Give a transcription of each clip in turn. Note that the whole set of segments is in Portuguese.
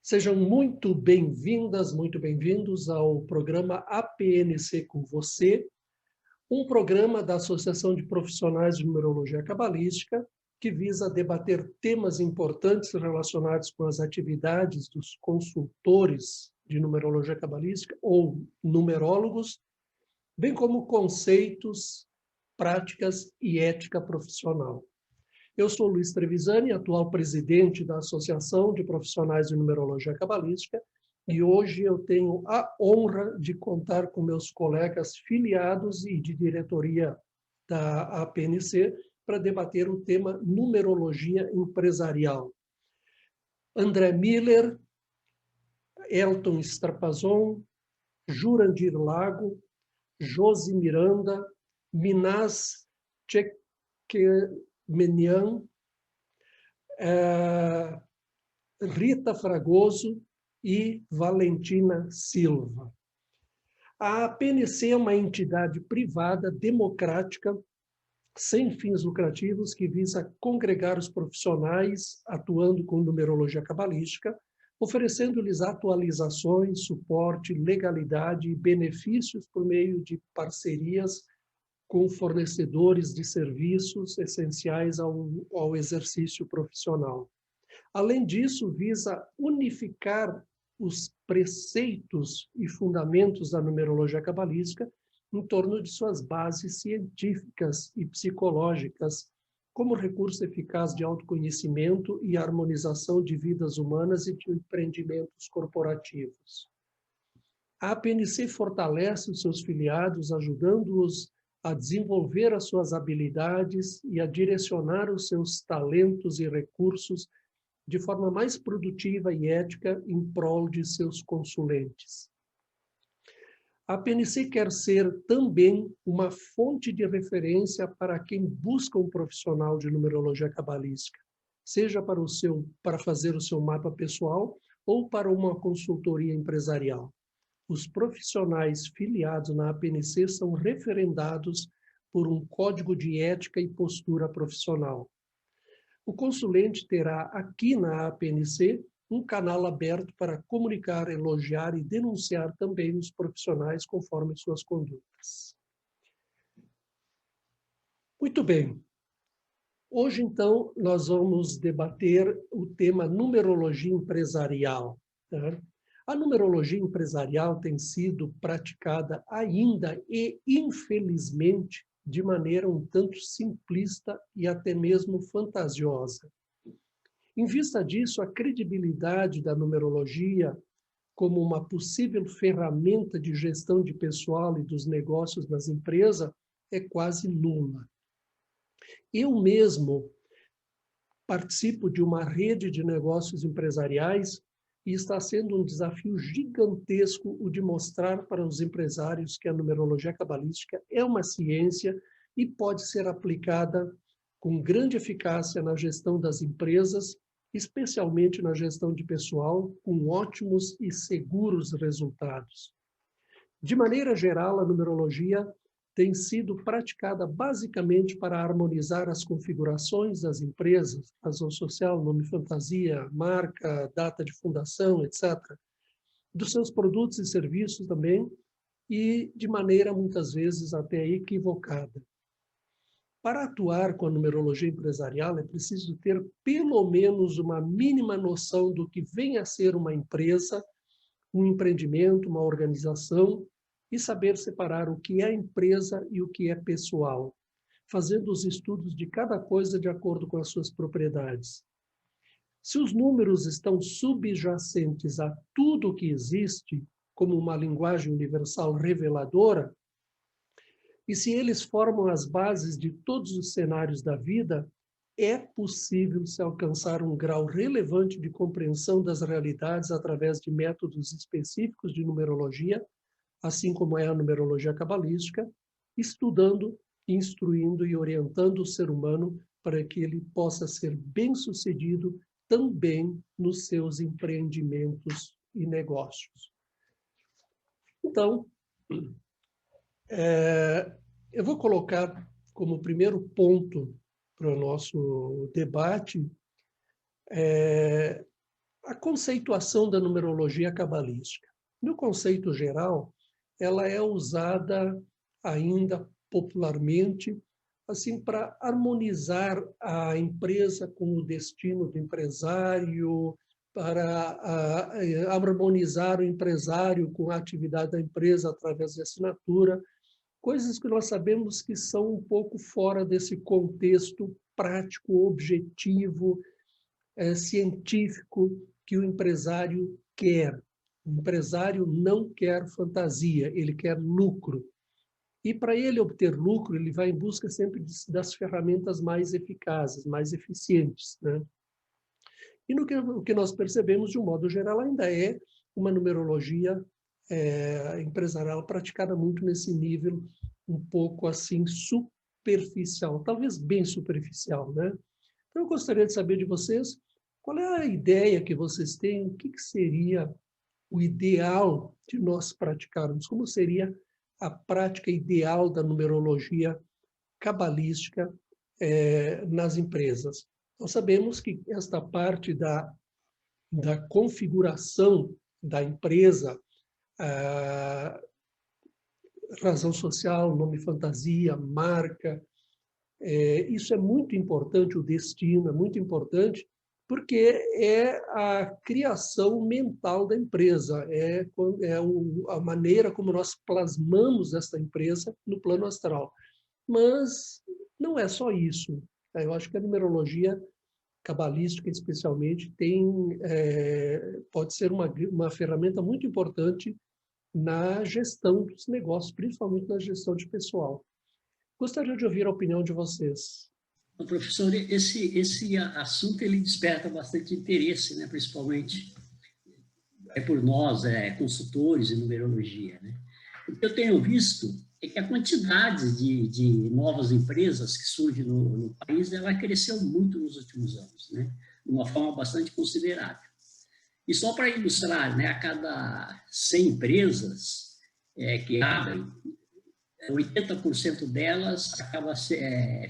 Sejam muito bem-vindas, muito bem-vindos ao programa APNC com você, um programa da Associação de Profissionais de Numerologia Cabalística que visa debater temas importantes relacionados com as atividades dos consultores de numerologia cabalística ou numerólogos, bem como conceitos, práticas e ética profissional. Eu sou Luiz Trevisani, atual presidente da Associação de Profissionais de Numerologia Cabalística, e hoje eu tenho a honra de contar com meus colegas filiados e de diretoria da APNC para debater o tema numerologia empresarial. André Miller, Elton Strapazon, Jurandir Lago, Josi Miranda, Minas Tchekmenian, Rita Fragoso e Valentina Silva. A APNC é uma entidade privada, democrática, sem fins lucrativos, que visa congregar os profissionais atuando com numerologia cabalística, oferecendo-lhes atualizações, suporte, legalidade e benefícios por meio de parcerias com fornecedores de serviços essenciais ao exercício profissional. Além disso, visa unificar os preceitos e fundamentos da numerologia cabalística em torno de suas bases científicas e psicológicas, como recurso eficaz de autoconhecimento e harmonização de vidas humanas e de empreendimentos corporativos. A APNC fortalece os seus filiados, ajudando-os a desenvolver as suas habilidades e a direcionar os seus talentos e recursos de forma mais produtiva e ética em prol de seus consulentes. A APNC quer ser também uma fonte de referência para quem busca um profissional de numerologia cabalística, seja para fazer o seu mapa pessoal ou para uma consultoria empresarial. Os profissionais filiados na APNC são referendados por um código de ética e postura profissional. O consulente terá aqui na APNC um canal aberto para comunicar, elogiar e denunciar também os profissionais conforme suas condutas. Muito bem. Hoje, então, nós vamos debater o tema numerologia empresarial. Tá? A numerologia empresarial tem sido praticada ainda e, infelizmente, de maneira um tanto simplista e até mesmo fantasiosa. Em vista disso, a credibilidade da numerologia como uma possível ferramenta de gestão de pessoal e dos negócios das empresas é quase nula. Eu mesmo participo de uma rede de negócios empresariais e está sendo um desafio gigantesco o de mostrar para os empresários que a numerologia cabalística é uma ciência e pode ser aplicada com grande eficácia na gestão das empresas, especialmente na gestão de pessoal, com ótimos e seguros resultados. De maneira geral, a numerologia tem sido praticada basicamente para harmonizar as configurações das empresas, razão social, nome fantasia, marca, data de fundação, etc., dos seus produtos e serviços também, e de maneira muitas vezes até equivocada. Para atuar com a numerologia empresarial, é preciso ter pelo menos uma mínima noção do que vem a ser uma empresa, um empreendimento, uma organização, e saber separar o que é empresa e o que é pessoal, fazendo os estudos de cada coisa de acordo com as suas propriedades. Se os números estão subjacentes a tudo o que existe, como uma linguagem universal reveladora, e se eles formam as bases de todos os cenários da vida, é possível se alcançar um grau relevante de compreensão das realidades através de métodos específicos de numerologia, assim como é a numerologia cabalística, estudando, instruindo e orientando o ser humano para que ele possa ser bem-sucedido também nos seus empreendimentos e negócios. Então, eu vou colocar como primeiro ponto para o nosso debate A conceituação da numerologia cabalística. No conceito geral, ela é usada ainda popularmente assim para harmonizar a empresa com o destino do empresário, para harmonizar o empresário com a atividade da empresa através de assinatura, coisas que nós sabemos que são um pouco fora desse contexto prático, objetivo, científico que o empresário quer. O empresário não quer fantasia, ele quer lucro. E para ele obter lucro, ele vai em busca sempre das ferramentas mais eficazes, mais eficientes, né? E o que nós percebemos, de um modo geral, ainda é uma numerologia empresarial praticada muito nesse nível um pouco assim superficial, talvez bem superficial, né? Então, eu gostaria de saber de vocês qual é a ideia que vocês têm, o que seria o ideal de nós praticarmos, como seria a prática ideal da numerologia cabalística nas empresas. Nós sabemos que esta parte da configuração da empresa, razão social, nome fantasia, marca, isso é muito importante, o destino é muito importante, porque é a criação mental da empresa, a maneira como nós plasmamos esta empresa no plano astral. Mas não é só isso. Eu acho que a numerologia cabalística, especialmente, pode ser uma ferramenta muito importante na gestão dos negócios, principalmente na gestão de pessoal. Gostaria de ouvir a opinião de vocês. Professor, esse assunto ele desperta bastante interesse, né? Principalmente por nós, consultores em numerologia, né? O que eu tenho visto é que a quantidade de novas empresas que surgem no país, ela cresceu muito nos últimos anos, né? De uma forma bastante considerável. E só para ilustrar, né, a cada 100 empresas que abrem, 80% delas acaba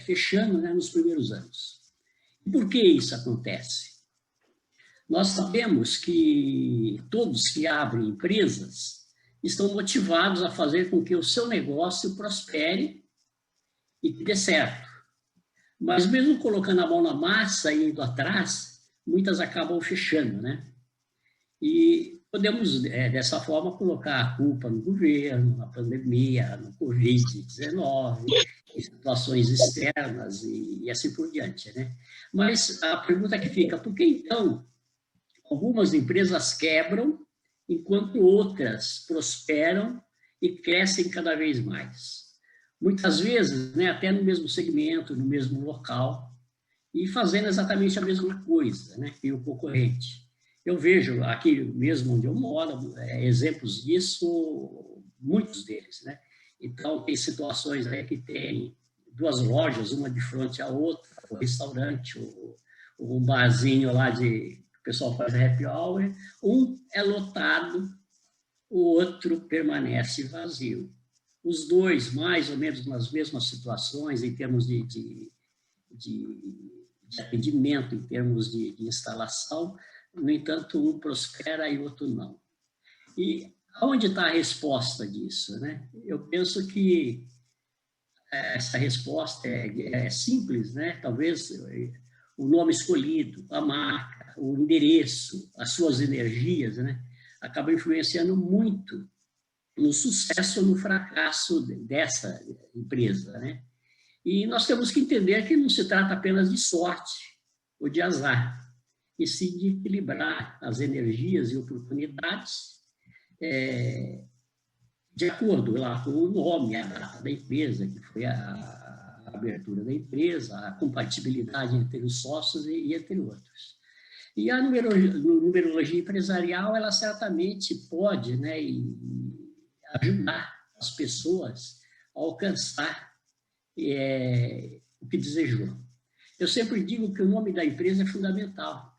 fechando, né, nos primeiros anos. E por que isso acontece? Nós sabemos que todos que abrem empresas estão motivados a fazer com que o seu negócio prospere e que dê certo. Mas mesmo colocando a mão na massa e indo atrás, muitas acabam fechando, né? E podemos, dessa forma, colocar a culpa no governo, na pandemia, no Covid-19, em situações externas e assim por diante, né? Mas a pergunta que fica, por que então algumas empresas quebram enquanto outras prosperam e crescem cada vez mais? Muitas vezes, né, até no mesmo segmento, no mesmo local, e fazendo exatamente a mesma coisa, né, que o concorrente. Eu vejo aqui mesmo onde eu moro, exemplos disso, muitos deles, né? Então, tem situações aí que tem duas lojas, uma de frente à outra, um restaurante, um barzinho lá que o pessoal faz happy hour, um é lotado, o outro permanece vazio. Os dois, mais ou menos nas mesmas situações, em termos de atendimento, em termos de instalação, no entanto, um prospera e o outro não. E onde está a resposta disso, né? Eu penso que essa resposta é simples, né? Talvez o nome escolhido, a marca, o endereço, as suas energias, né? Acabam influenciando muito no sucesso ou no fracasso dessa empresa, né? E nós temos que entender que não se trata apenas de sorte ou de azar, e sim de equilibrar as energias e oportunidades de acordo lá com o nome, a data da empresa, que foi a abertura da empresa, a compatibilidade entre os sócios e entre outros. E a numerologia empresarial, ela certamente pode, né, ajudar as pessoas a alcançar o que desejou. Eu sempre digo que o nome da empresa é fundamental.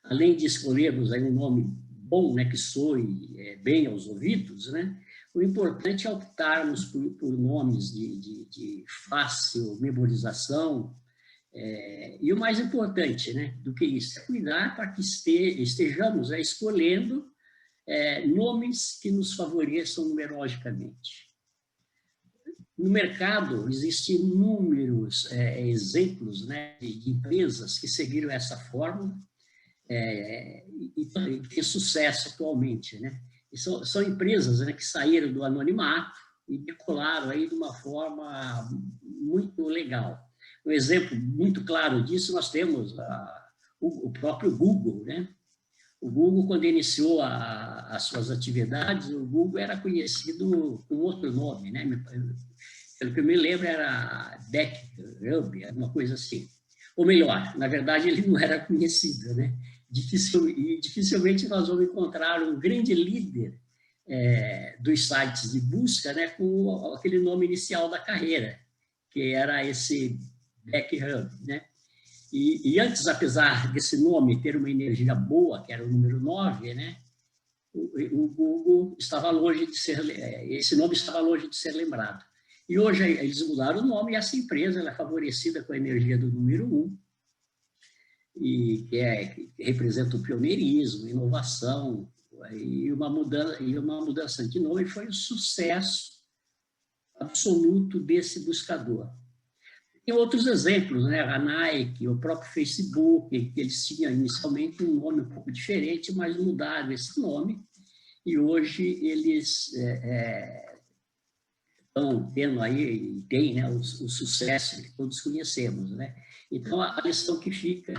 Além de escolhermos aí um nome bom, né, que soe bem aos ouvidos, né, o importante é optarmos por nomes de fácil memorização, E o mais importante, né, do que isso, é cuidar para que estejamos escolhendo nomes que nos favoreçam numerologicamente. No mercado, existem inúmeros exemplos, né, de empresas que seguiram essa fórmula e têm sucesso atualmente, né? E são empresas, né, que saíram do anonimato e decolaram aí de uma forma muito legal. Um exemplo muito claro disso, nós temos o próprio Google, né? O Google, quando iniciou as suas atividades, o Google era conhecido com outro nome, né? Pelo que eu me lembro, era DeckHub, alguma coisa assim. Ou melhor, na verdade, ele não era conhecido, né? Dificilmente nós vamos encontrar um grande líder dos sites de busca, né, com aquele nome inicial da carreira, que era esse DeckHub, né? E antes, apesar desse nome ter uma energia boa, que era o número 9, né, o Google estava longe de ser, esse nome estava longe de ser lembrado. E hoje eles mudaram o nome e essa empresa ela é favorecida com a energia do número 1, que representa o pioneirismo, inovação, e uma mudança de nome foi um sucesso absoluto desse buscador. Tem outros exemplos, né? A Nike, o próprio Facebook, que eles tinham inicialmente um nome um pouco diferente, mas mudaram esse nome, e hoje eles estão tendo aí, tem, né, o sucesso que todos conhecemos, né? Então, a lição que fica,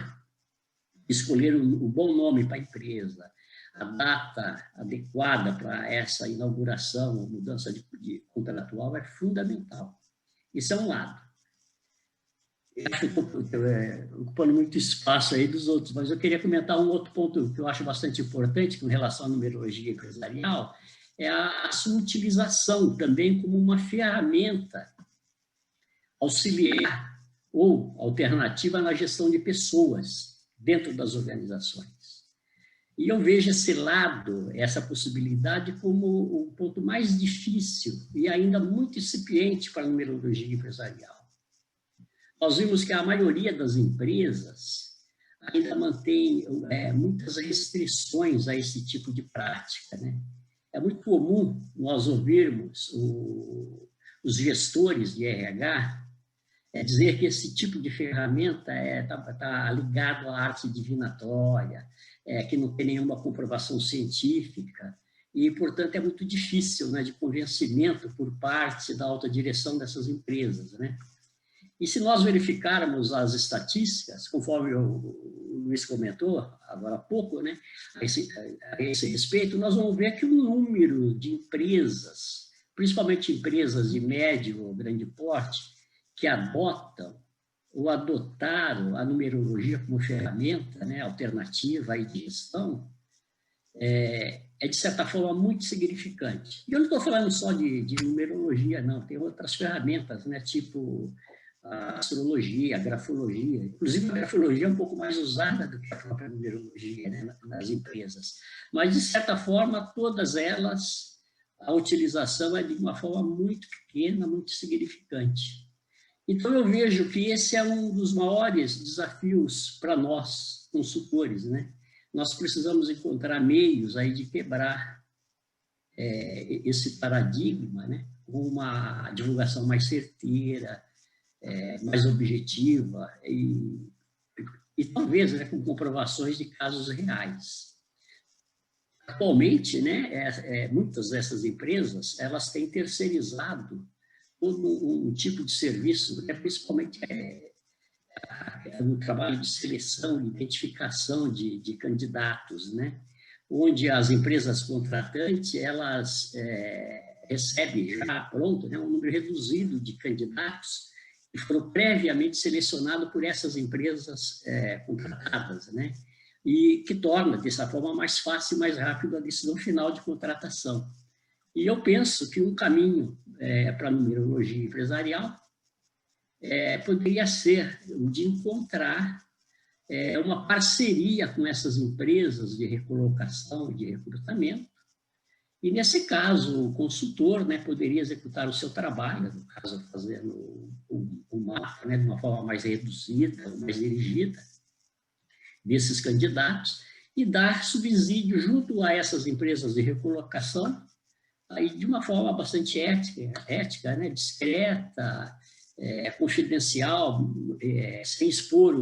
escolher o bom nome para a empresa, a data adequada para essa inauguração ou mudança de contratual é fundamental. Isso é um lado. Eu acho que estou ocupando muito espaço aí dos outros, mas eu queria comentar um outro ponto que eu acho bastante importante com relação à numerologia empresarial, é a sua utilização também como uma ferramenta auxiliar ou alternativa na gestão de pessoas dentro das organizações. E eu vejo esse lado, essa possibilidade, como o ponto mais difícil e ainda muito incipiente para a numerologia empresarial. Nós vimos que a maioria das empresas ainda mantém muitas restrições a esse tipo de prática, né? É muito comum nós ouvirmos os gestores de RH dizer que esse tipo de ferramenta está ligado à arte divinatória, que não tem nenhuma comprovação científica e, portanto, é muito difícil, né, de convencimento por parte da alta direção dessas empresas, né? E se nós verificarmos as estatísticas, conforme o Luiz comentou agora há pouco, né, a esse respeito, nós vamos ver que o número de empresas, principalmente empresas de médio ou grande porte, que adotam ou adotaram a numerologia como ferramenta, né, alternativa de gestão, de certa forma, muito significante. E eu não estou falando só de numerologia, não, tem outras ferramentas, né, tipo a astrologia, a grafologia. Inclusive, a grafologia é um pouco mais usada do que a própria numerologia, né, nas empresas. Mas, de certa forma, todas elas, a utilização é de uma forma muito pequena, muito significante. Então, eu vejo que esse é um dos maiores desafios para nós, consultores, né? Nós precisamos encontrar meios aí de quebrar esse paradigma, né? Com uma divulgação mais certeira, mais objetiva e talvez, né, com comprovações de casos reais. Atualmente, né, muitas dessas empresas elas têm terceirizado todo um tipo de serviço, né, principalmente no trabalho de seleção, de identificação de candidatos, né, onde as empresas contratantes elas recebem já pronto, né, um número reduzido de candidatos que foram previamente selecionados por essas empresas contratadas, né? E que torna, dessa forma, mais fácil e mais rápido a decisão final de contratação. E eu penso que um caminho para a numerologia empresarial poderia ser o de encontrar uma parceria com essas empresas de recolocação e de recrutamento E, nesse caso, o consultor, né, poderia executar o seu trabalho, no caso, fazendo o mapa, né, de uma forma mais reduzida, mais dirigida, desses candidatos, e dar subsídio junto a essas empresas de recolocação, aí de uma forma bastante ética, né, discreta, confidencial, sem expor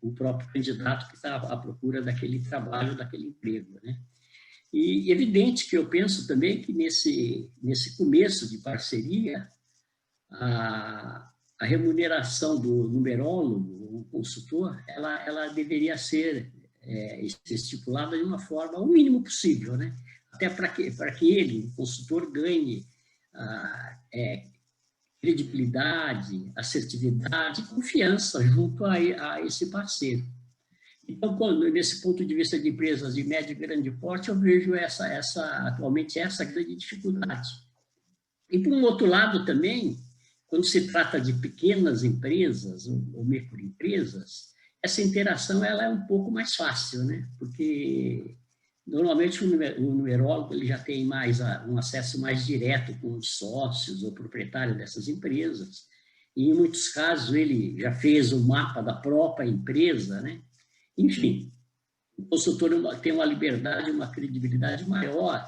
o próprio candidato que está à procura daquele trabalho, daquele emprego, né? E evidente que eu penso também que nesse começo de parceria, a remuneração do numerólogo, o consultor, ela deveria ser estipulada de uma forma o mínimo possível, né? Até para que ele, o consultor, ganhe credibilidade, assertividade e confiança junto a esse parceiro. Então, nesse ponto de vista de empresas de médio e grande porte, eu vejo atualmente essa grande dificuldade. E, por um outro lado, também, quando se trata de pequenas empresas ou microempresas, essa interação ela é um pouco mais fácil, né? Porque, normalmente, o numerólogo ele já tem um acesso mais direto com os sócios ou proprietários dessas empresas. E, em muitos casos, ele já fez o mapa da própria empresa, né? Enfim, o consultor tem uma liberdade, uma credibilidade maior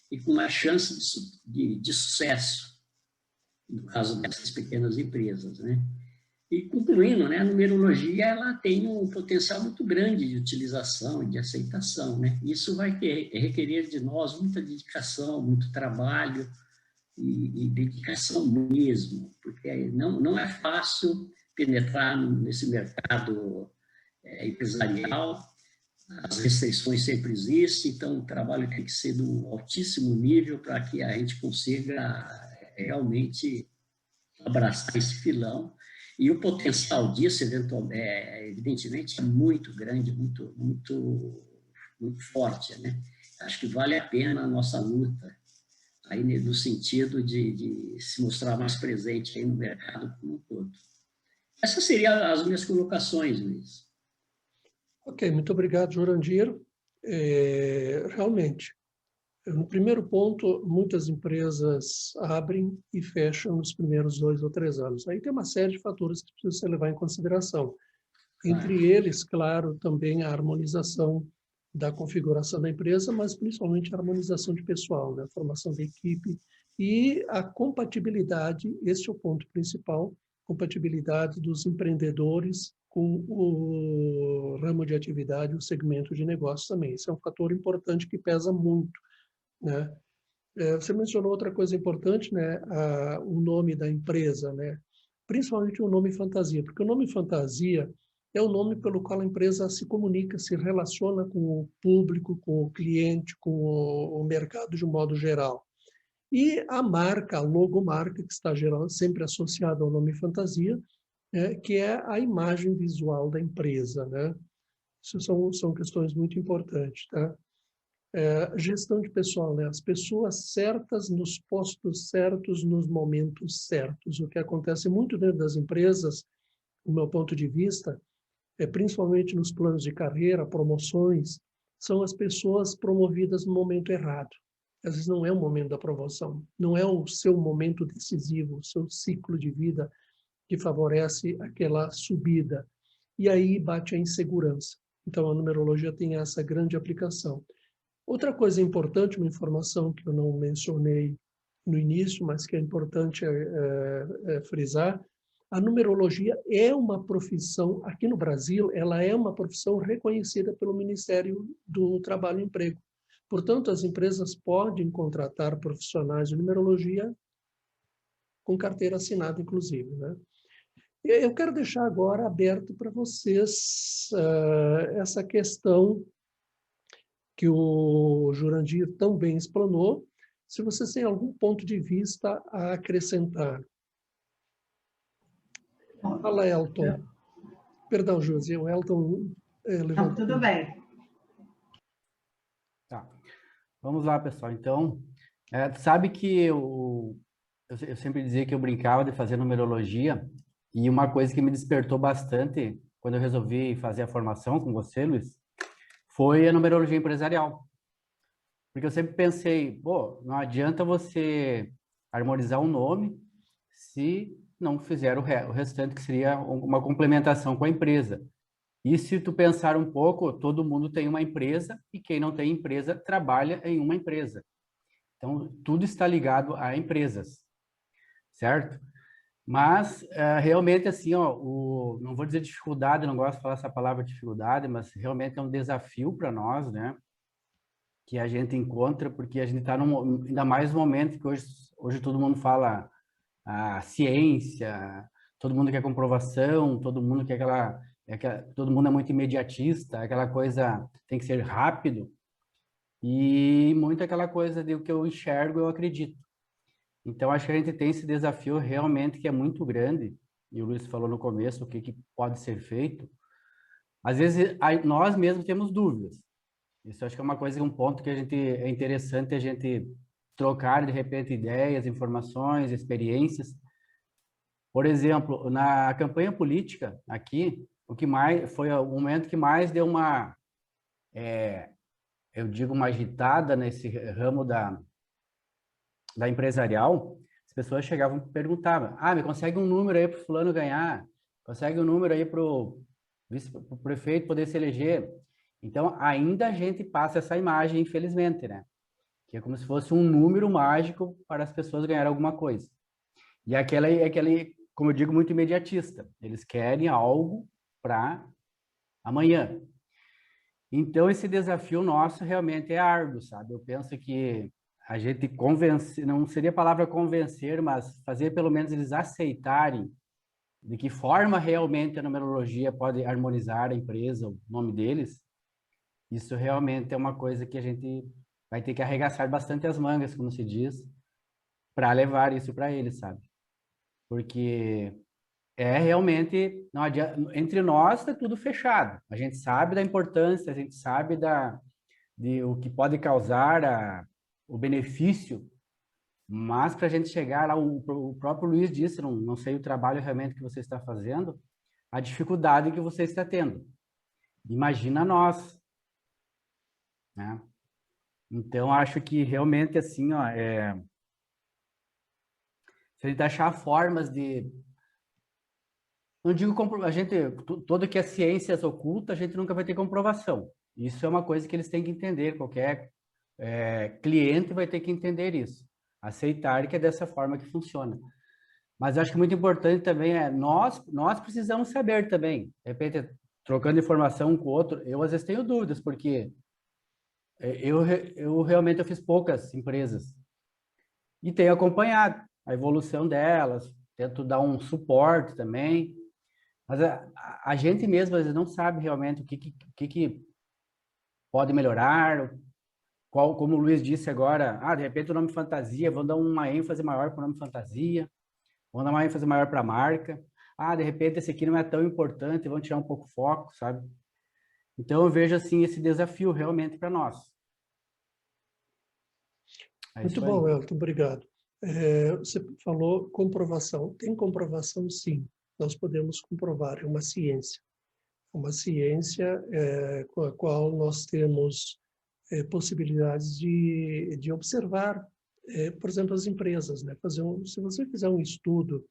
e com uma chance de sucesso, no caso dessas pequenas empresas, né? E, concluindo, né, a numerologia ela tem um potencial muito grande de utilização e de aceitação, né? Isso vai requerer de nós muita dedicação, muito trabalho e dedicação mesmo, porque não é fácil penetrar nesse mercado empresarial, as restrições sempre existem, então o trabalho tem que ser de um altíssimo nível para que a gente consiga realmente abraçar esse filão. E o potencial disso, evidentemente, é muito grande, muito, muito, muito forte, né? Acho que vale a pena a nossa luta, aí no sentido de se mostrar mais presente aí no mercado como um todo. Essas seriam as minhas colocações, Luiz. Ok, muito obrigado, Jurandir. Realmente, no primeiro ponto, muitas empresas abrem e fecham nos primeiros 2 ou 3 anos. Aí tem uma série de fatores que precisam ser levados em consideração. Entre eles, claro, também a harmonização da configuração da empresa, mas principalmente a harmonização de pessoal, né? A formação da equipe e a compatibilidade, esse é o ponto principal, compatibilidade dos empreendedores com o ramo de atividade, o segmento de negócio também. Isso é um fator importante que pesa muito, né? Você mencionou outra coisa importante, né? O nome da empresa, né? Principalmente o nome fantasia, porque o nome fantasia é o nome pelo qual a empresa se comunica, se relaciona com o público, com o cliente, com o mercado de um modo geral. E a marca, a logomarca, que está sempre associada ao nome fantasia, que é a imagem visual da empresa, né? Isso são questões muito importantes, tá? Gestão de pessoal, né? As pessoas certas nos postos certos, nos momentos certos. O que acontece muito dentro das empresas, do meu ponto de vista, principalmente nos planos de carreira, promoções, são as pessoas promovidas no momento errado. Às vezes não é o momento da promoção, não é o seu momento decisivo, o seu ciclo de vida que favorece aquela subida. E aí bate a insegurança. Então, a numerologia tem essa grande aplicação. Outra coisa importante, uma informação que eu não mencionei no início, mas que é importante frisar, a numerologia é uma profissão, aqui no Brasil, ela é uma profissão reconhecida pelo Ministério do Trabalho e Emprego. Portanto, as empresas podem contratar profissionais de numerologia com carteira assinada, inclusive, né? Eu quero deixar agora aberto para vocês essa questão que o Jurandir tão bem explanou, se vocês têm algum ponto de vista a acrescentar. Fala, Elton. Perdão, Josi, o Elton levantou. Não, tudo bem. Tá. Vamos lá, pessoal. Então, sabe que eu sempre dizia que eu brincava de fazer numerologia, e uma coisa que me despertou bastante quando eu resolvi fazer a formação com você, Luiz, foi a numerologia empresarial. Porque eu sempre pensei, pô, não adianta você harmonizar um nome se não fizer o restante, que seria uma complementação com a empresa. E se tu pensar um pouco, todo mundo tem uma empresa e quem não tem empresa trabalha em uma empresa. Então, tudo está ligado a empresas, certo? Mas, realmente, assim, ó, não vou dizer dificuldade, não gosto de falar essa palavra dificuldade, mas realmente é um desafio para nós, né? Que a gente encontra, porque a gente está ainda mais no momento que hoje todo mundo fala a ciência, todo mundo quer comprovação, todo mundo quer todo mundo é muito imediatista, aquela coisa tem que ser rápido, e muito aquela coisa de o que eu enxergo, eu acredito. Então, acho que a gente tem esse desafio realmente que é muito grande, e o Luiz falou no começo o que pode ser feito. Às vezes, nós mesmos temos dúvidas. Isso acho que é uma coisa, um ponto que é interessante a gente trocar, de repente, ideias, informações, experiências. Por exemplo, na campanha política aqui, o que mais foi o momento que mais deu eu digo, uma agitada nesse ramo da empresarial. As pessoas chegavam e perguntavam: me consegue um número aí para o fulano ganhar? Consegue um número aí para o prefeito poder se eleger? Então, ainda a gente passa essa imagem, infelizmente, né? Que é como se fosse um número mágico para as pessoas ganharem alguma coisa. E aquele, como eu digo, muito imediatista. Eles querem algo para amanhã. Então, esse desafio nosso realmente é árduo, sabe? Eu penso que a gente convencer, não seria a palavra convencer, mas fazer pelo menos eles aceitarem de que forma realmente a numerologia pode harmonizar a empresa, o nome deles. Isso realmente é uma coisa que a gente vai ter que arregaçar bastante as mangas, como se diz, para levar isso para eles, sabe? Porque realmente, não adianta, entre nós está tudo fechado. A gente sabe da importância, a gente sabe de o que pode causar o benefício, mas para a gente chegar lá, o próprio Luiz disse, não sei o trabalho realmente que você está fazendo, a dificuldade que você está tendo. Imagina nós, né? Então, acho que realmente, assim, ó, se a gente achar formas de... Não digo a gente, todo que é ciências ocultas, a gente nunca vai ter comprovação. Isso é uma coisa que eles têm que entender, qualquer cliente vai ter que entender isso. Aceitar que é dessa forma que funciona. Mas eu acho que muito importante também nós precisamos saber também. De repente, trocando informação um com o outro, eu às vezes tenho dúvidas, porque eu realmente eu fiz poucas empresas e tenho acompanhado a evolução delas, tento dar um suporte também, mas a gente mesmo às vezes não sabe realmente o que pode melhorar, como o Luiz disse agora, de repente o nome fantasia, vamos dar uma ênfase maior para o nome fantasia, vamos dar uma ênfase maior para a marca, de repente esse aqui não é tão importante, vamos tirar um pouco o foco, sabe? Então eu vejo assim esse desafio realmente para nós. Muito bom, Elton, obrigado. Você falou comprovação. Tem comprovação, sim. Nós podemos comprovar, é uma ciência. Uma ciência com a qual nós temos possibilidades de observar, por exemplo, as empresas. Né? Se você fizer um estudo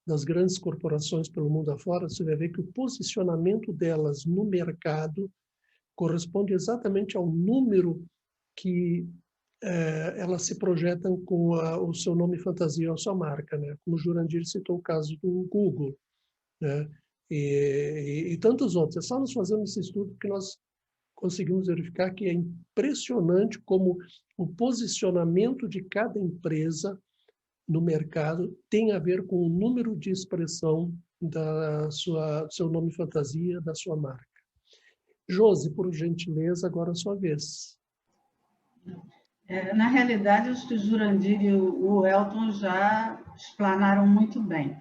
das grandes corporações pelo mundo afora, você vai ver que o posicionamento delas no mercado corresponde exatamente ao número que elas se projetam com o seu nome fantasia, a sua marca, né? Como o Jurandir citou o caso do Google, né? E tantos outros. É só nós fazermos esse estudo que nós conseguimos verificar que é impressionante como o posicionamento de cada empresa no mercado tem a ver com o número de expressão do seu nome fantasia, da sua marca. Josi, por gentileza, agora a sua vez. Na realidade, acho que o Jurandir e o Elton já explanaram muito bem.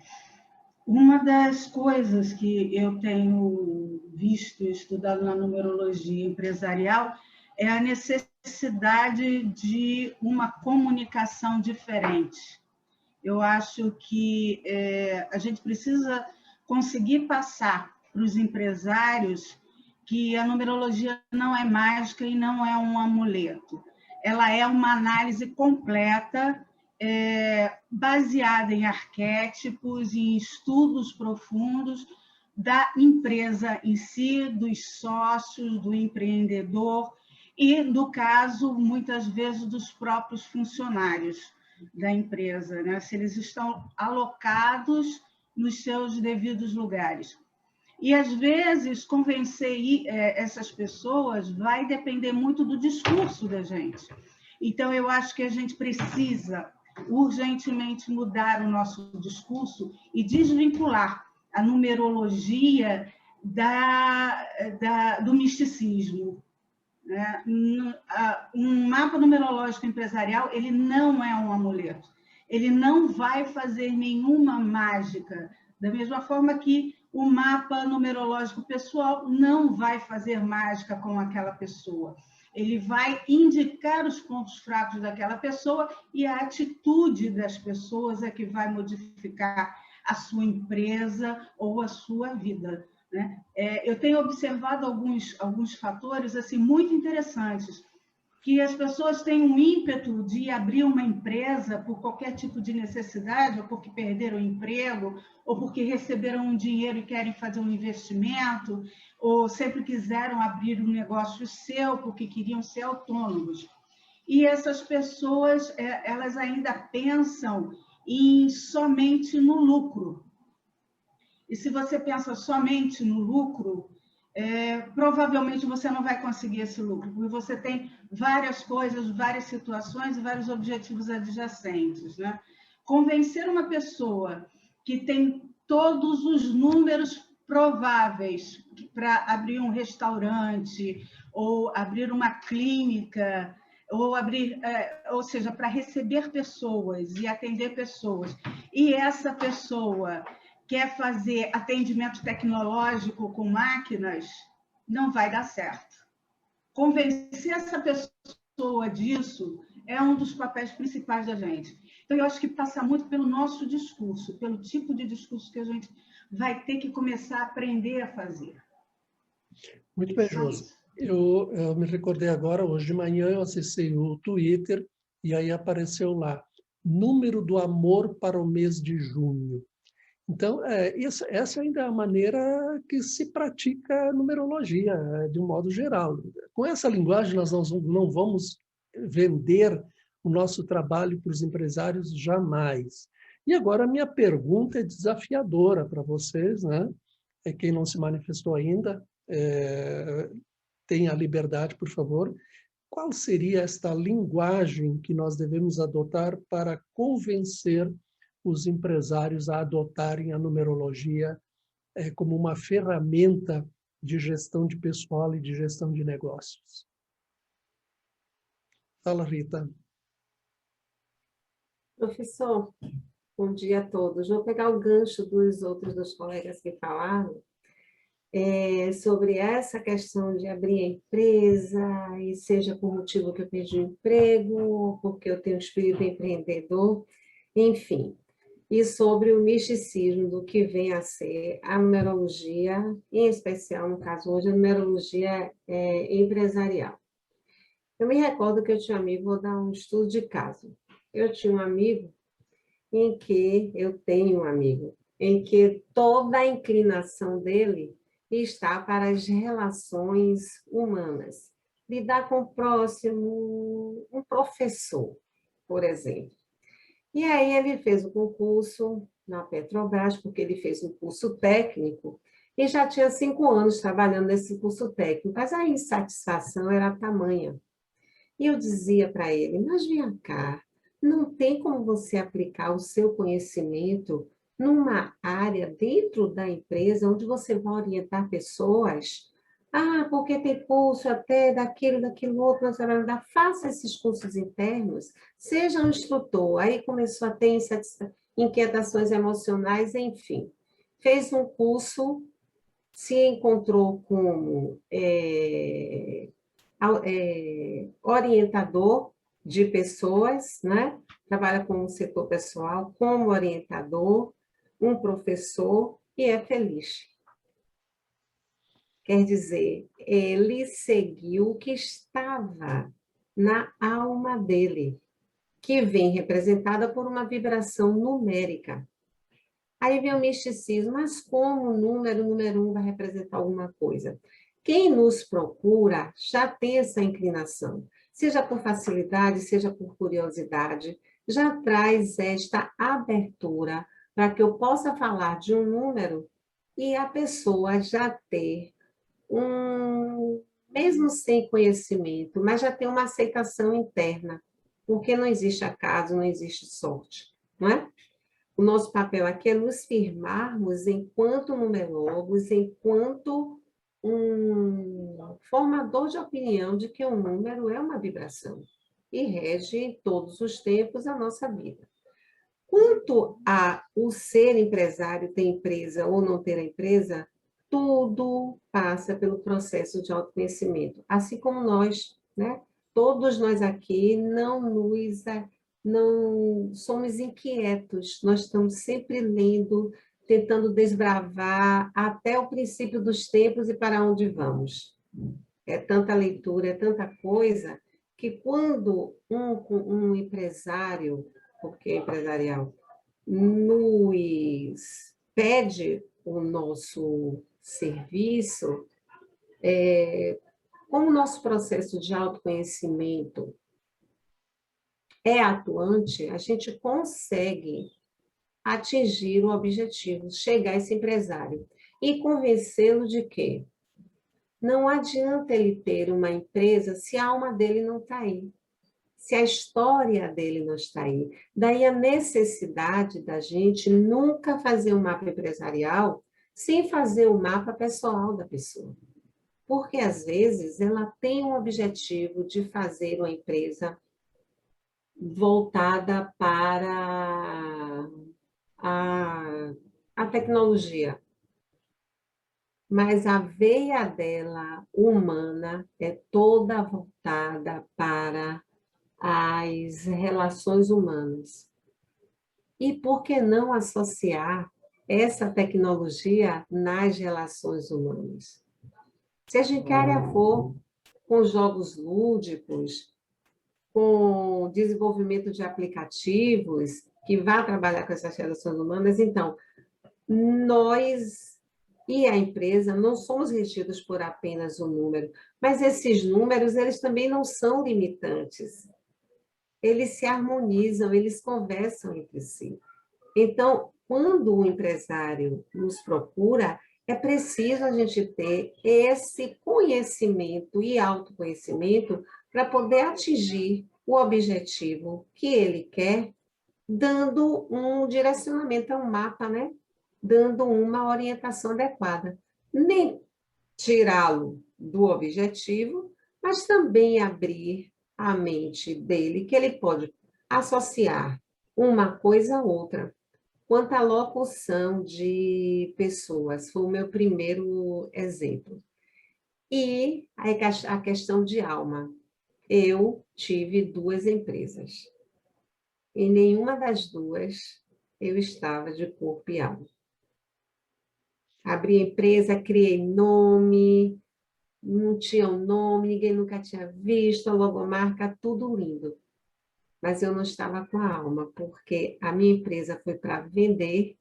Uma das coisas que eu tenho visto e estudado na numerologia empresarial é a necessidade de uma comunicação diferente. Eu acho que a gente precisa conseguir passar para os empresários que a numerologia não é mágica e não é um amuleto. ela é uma análise completa, baseada em arquétipos, em estudos profundos da empresa em si, dos sócios, do empreendedor e, no caso, muitas vezes, dos próprios funcionários da empresa, né? Se eles estão alocados nos seus devidos lugares. E, às vezes, convencer essas pessoas vai depender muito do discurso da gente. Então, eu acho que a gente precisa urgentemente mudar o nosso discurso e desvincular a numerologia do misticismo. Né? Um mapa numerológico empresarial, ele não é um amuleto. Ele não vai fazer nenhuma mágica, da mesma forma que o mapa numerológico pessoal não vai fazer mágica com aquela pessoa. Ele vai indicar os pontos fracos daquela pessoa e a atitude das pessoas é que vai modificar a sua empresa ou a sua vida. Né? Eu tenho observado alguns fatores assim, muito interessantes, que as pessoas têm um ímpeto de abrir uma empresa por qualquer tipo de necessidade, ou porque perderam o emprego, ou porque receberam um dinheiro e querem fazer um investimento, ou sempre quiseram abrir um negócio seu porque queriam ser autônomos. E essas pessoas, elas ainda pensam somente no lucro. E se você pensa somente no lucro, provavelmente você não vai conseguir esse lucro, porque você tem várias coisas, várias situações e vários objetivos adjacentes. Né? Convencer uma pessoa que tem todos os números prováveis para abrir um restaurante, ou abrir uma clínica, ou seja, para receber pessoas e atender pessoas, e essa pessoa quer fazer atendimento tecnológico com máquinas, não vai dar certo. Convencer essa pessoa disso é um dos papéis principais da gente. Então, eu acho que passa muito pelo nosso discurso, pelo tipo de discurso que a gente vai ter que começar a aprender a fazer. Muito bem, Josi. Eu me recordei agora, hoje de manhã eu acessei o Twitter e aí apareceu lá, número do amor para o mês de junho. Então, essa ainda é a maneira que se pratica a numerologia, de um modo geral. Com essa linguagem, nós não vamos vender o nosso trabalho para os empresários jamais. E agora, a minha pergunta é desafiadora para vocês, né? Quem não se manifestou ainda, tenha a liberdade, por favor. Qual seria esta linguagem que nós devemos adotar para convencer os empresários a adotarem a numerologia como uma ferramenta de gestão de pessoal e de gestão de negócios? Fala, Rita. Professor, bom dia a todos. Vou pegar o gancho dos colegas que falaram sobre essa questão de abrir a empresa, e seja por motivo que eu perdi o emprego, porque eu tenho espírito empreendedor, enfim. E sobre o misticismo do que vem a ser a numerologia, em especial, no caso hoje, a numerologia empresarial. Eu me recordo que eu tinha um amigo, vou dar um estudo de caso. Eu tinha um amigo eu tenho um amigo, em que toda a inclinação dele está para as relações humanas. Lidar com o próximo, um professor, por exemplo. E aí ele fez o concurso na Petrobras, porque ele fez um curso técnico, e já tinha 5 anos trabalhando nesse curso técnico, mas a insatisfação era tamanha. E eu dizia para ele, mas vem cá, não tem como você aplicar o seu conhecimento numa área dentro da empresa onde você vai orientar pessoas? Ah, porque tem curso até daquilo outro, faça esses cursos internos, seja um instrutor. Aí começou a ter inquietações emocionais, enfim. Fez um curso, se encontrou como orientador de pessoas, né? Trabalha com o setor pessoal, como orientador, um professor, e é feliz. Quer dizer, ele seguiu o que estava na alma dele, que vem representada por uma vibração numérica. Aí vem o misticismo, mas como o número 1 vai representar alguma coisa? Quem nos procura já tem essa inclinação, seja por facilidade, seja por curiosidade, já traz esta abertura para que eu possa falar de um número e a pessoa já ter mesmo sem conhecimento, mas já ter uma aceitação interna, porque não existe acaso, não existe sorte, não é? O nosso papel aqui é nos firmarmos enquanto numerólogos, enquanto um formador de opinião de que um número é uma vibração e rege em todos os tempos a nossa vida. Quanto a o ser empresário, ter empresa ou não ter a empresa, tudo passa pelo processo de autoconhecimento, assim como nós, né? Todos nós aqui não somos inquietos, nós estamos sempre lendo, tentando desbravar até o princípio dos tempos e para onde vamos. É tanta leitura, é tanta coisa, que quando um empresário, porque é empresarial, nos pede o nosso serviço, como o nosso processo de autoconhecimento é atuante, a gente consegue atingir o objetivo, chegar a esse empresário e convencê-lo de que não adianta ele ter uma empresa se a alma dele não está aí, se a história dele não está aí. Daí a necessidade da gente nunca fazer um mapa empresarial sem fazer o mapa pessoal da pessoa. Porque, às vezes, ela tem um objetivo de fazer uma empresa voltada para a tecnologia. Mas a veia dela, humana, é toda voltada para as relações humanas. E por que não associar essa tecnologia nas relações humanas? Se a gente quer for com jogos lúdicos, com desenvolvimento de aplicativos que vá trabalhar com essas relações humanas, então, nós e a empresa não somos regidos por apenas um número, mas esses números, eles também não são limitantes. Eles se harmonizam, eles conversam entre si. Então, quando o empresário nos procura, é preciso a gente ter esse conhecimento e autoconhecimento para poder atingir o objetivo que ele quer, dando um direcionamento, um mapa, né? Dando uma orientação adequada. Nem tirá-lo do objetivo, mas também abrir a mente dele, que ele pode associar uma coisa a outra. Quanto à locução de pessoas, foi o meu primeiro exemplo. E a questão de alma. Eu tive 2 empresas. Em nenhuma das 2 eu estava de corpo e alma. Abri a empresa, criei nome, não tinha um nome, ninguém nunca tinha visto, a logomarca, tudo lindo. Mas eu não estava com a alma, porque a minha empresa foi para vender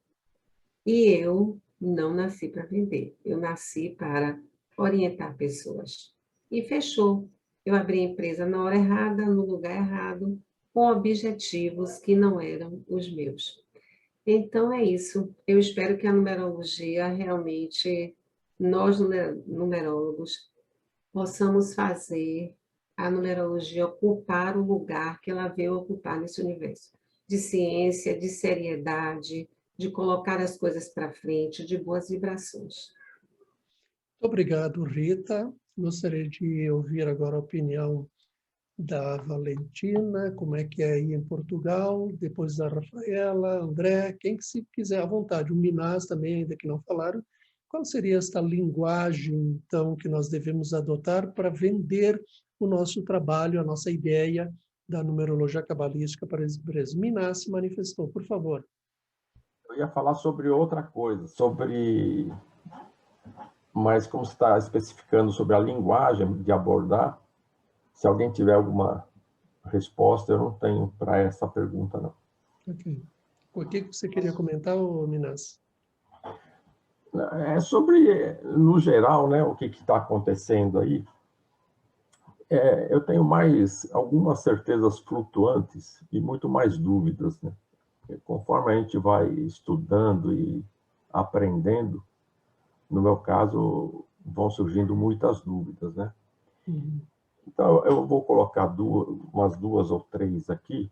e eu não nasci para vender. Eu nasci para orientar pessoas. E fechou. Eu abri a empresa na hora errada, no lugar errado, com objetivos que não eram os meus. Então, é isso. Eu espero que a numerologia realmente, nós numerólogos, possamos fazer a numerologia ocupar o lugar que ela veio ocupar nesse universo. De ciência, de seriedade, de colocar as coisas para frente, de boas vibrações. Muito obrigado, Rita. Gostaria de ouvir agora a opinião da Valentina, como é que é aí em Portugal, depois da Rafaela, André, quem que se quiser à vontade, o Minas também, ainda que não falaram. Qual seria esta linguagem, então, que nós devemos adotar para vender o nosso trabalho, a nossa ideia da numerologia cabalística para as empresas? Minas se manifestou, por favor. Eu ia falar sobre outra coisa, mas como você está especificando sobre a linguagem de abordar, se alguém tiver alguma resposta eu não tenho para essa pergunta, não. Ok. O que você queria comentar, Minas? É sobre, no geral, né, o que está acontecendo aí. Eu tenho mais algumas certezas flutuantes e muito mais dúvidas, né? Conforme a gente vai estudando e aprendendo, no meu caso, vão surgindo muitas dúvidas, né? Uhum. Então, eu vou colocar umas duas ou três aqui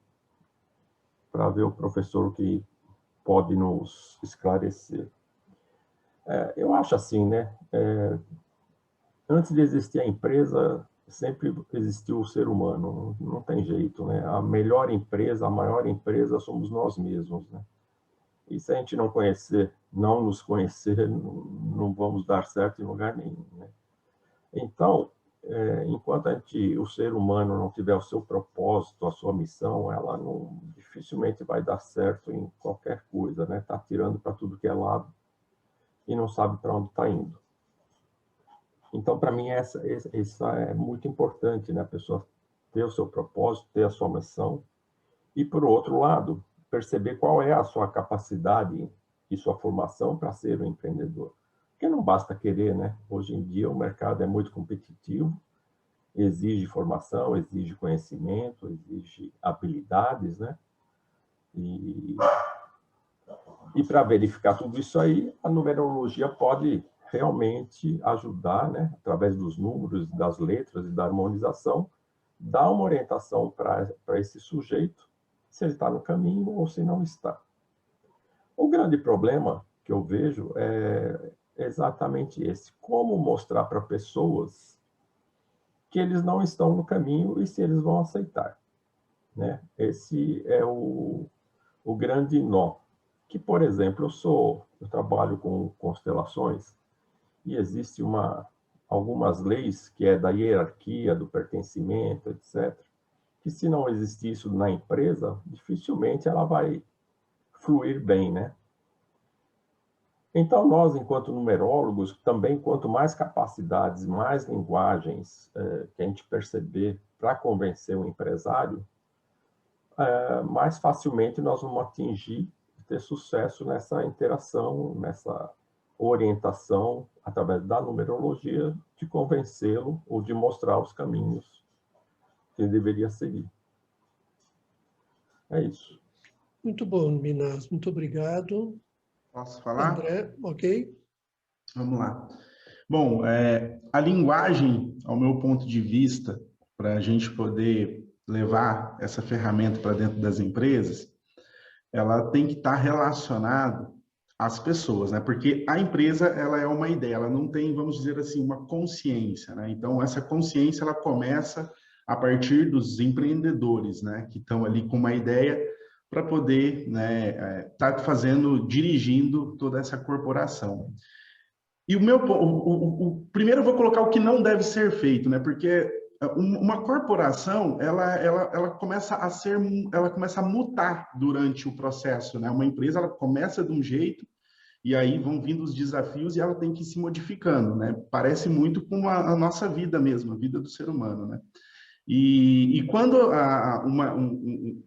para ver o professor que pode nos esclarecer. Eu acho assim, né? Antes de existir a empresa, sempre existiu o ser humano, não tem jeito, né? A melhor empresa, a maior empresa somos nós mesmos, né? E se a gente não conhecer, não nos conhecer, não vamos dar certo em lugar nenhum, né? Então, enquanto o ser humano não tiver o seu propósito, a sua missão, ela dificilmente vai dar certo em qualquer coisa, né? Está tirando para tudo que é lado e não sabe para onde está indo. Então, para mim, essa é muito importante, né? A pessoa ter o seu propósito, ter a sua missão e, por outro lado, perceber qual é a sua capacidade e sua formação para ser um empreendedor. Porque não basta querer, né? Hoje em dia o mercado é muito competitivo, exige formação, exige conhecimento, exige habilidades, né? E para verificar tudo isso aí, a numerologia pode realmente ajudar, né? Através dos números, das letras e da harmonização, dar uma orientação para esse sujeito, se ele está no caminho ou se não está. O grande problema que eu vejo é exatamente esse: como mostrar para pessoas que eles não estão no caminho e se eles vão aceitar, né? Esse é o grande nó. Que, por exemplo, eu trabalho com constelações e existe algumas leis que é da hierarquia, do pertencimento, etc., que se não existir isso na empresa, dificilmente ela vai fluir bem, né? Então, nós, enquanto numerólogos, também, quanto mais capacidades, mais linguagens que a gente perceber para convencer o empresário, mais facilmente nós vamos atingir e ter sucesso nessa interação, nessa orientação, através da numerologia, de convencê-lo ou de mostrar os caminhos que ele deveria seguir. É isso. Muito bom, Minas. Muito obrigado. Posso falar? André, ok? Vamos lá. Bom, a linguagem, ao meu ponto de vista, para a gente poder levar essa ferramenta para dentro das empresas, ela tem que estar relacionada às pessoas, né? Porque a empresa, ela é uma ideia, ela não tem, vamos dizer assim, uma consciência, né? Então, essa consciência, ela começa a partir dos empreendedores, né? Que estão ali com uma ideia para poder, né, tá dirigindo toda essa corporação. E primeiro eu vou colocar o que não deve ser feito, né? Porque uma corporação, ela começa a mutar durante o processo, né? Uma empresa, ela começa de um jeito e aí vão vindo os desafios e ela tem que ir se modificando, né? Parece muito com a nossa vida mesmo, a vida do ser humano, né? E quando